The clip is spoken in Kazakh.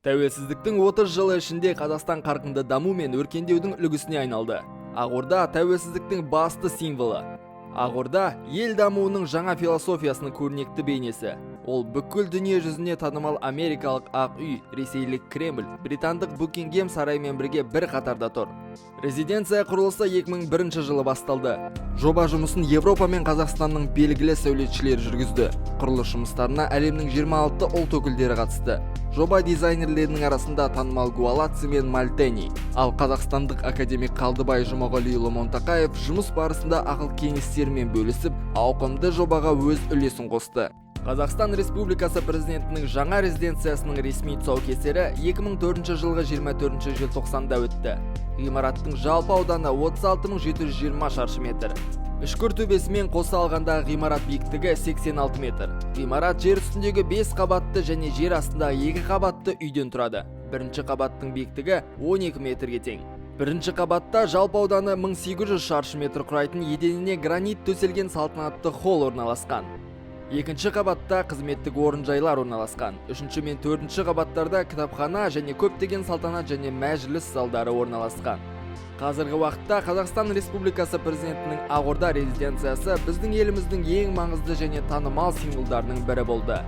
Тәуелсіздіктің 30 жылы ішінде Қазақстан қарқынды даму мен өркендеудің үлгісіне айналды. Ақорда тәуелсіздіктің басты символы. Ақорда ел дамуының жаңа философиясының көрнекті бейнесі. Ол бүкіл дүние жүзіне танымал америкалық Ақ үй, ресейлік Кремль, британдық Букингем сараймен бірге бір қатарда тұр. Резиденция құрылысы 2001 жылы басталды. Жоба жұмысын Европа мен Қазақстанның белгілі сәулетшілері жүргізді. Құрылыс жұмыстарына әлемнің 26 ұлт өкілдері қатысты. Жоба дизайнерлерінің арасында танымал Гуалаци мен Мальтени, ал қазақстандық академик Қалдыбай Жұмағалиұлы Монтақаев жұмыс барысында ақыл кеңестерімен бөлісіп, ауқымды жобаға өз үлесін қосты. Қазақстан Республикасы президентінің жаңа резиденциясының ресми тұсаукесері 2004 жылғы 24 желтоқсанда өтті. Ғимараттың жалпы ауданы 36.720 шаршы метр. Үшкір төбесімен қоса алғанда ғимарат биіктігі 86 метр. Ғимарат жер үстіндегі 5 қабатты және жер астындағы 2 қабатты үйден тұрады. Бірінші қабаттың биіктігі 12 метрге тең. Бірінші қабатта жалпы ауданы 1800 шаршы метр құрайтын еденіне гранит төселген салтанатты холл орналасқан. Екінші қабатта қызметтік орынжайлар орналасқан. Үшінші мен төртінші қабаттарда кітапхана және көптеген салтанат және мәжіліс залдары орналасқан. Қазіргі уақытта Қазақстан Республикасы президентінің Ақорда резиденциясы біздің еліміздің ең маңызды және танымал символдарының бірі болды.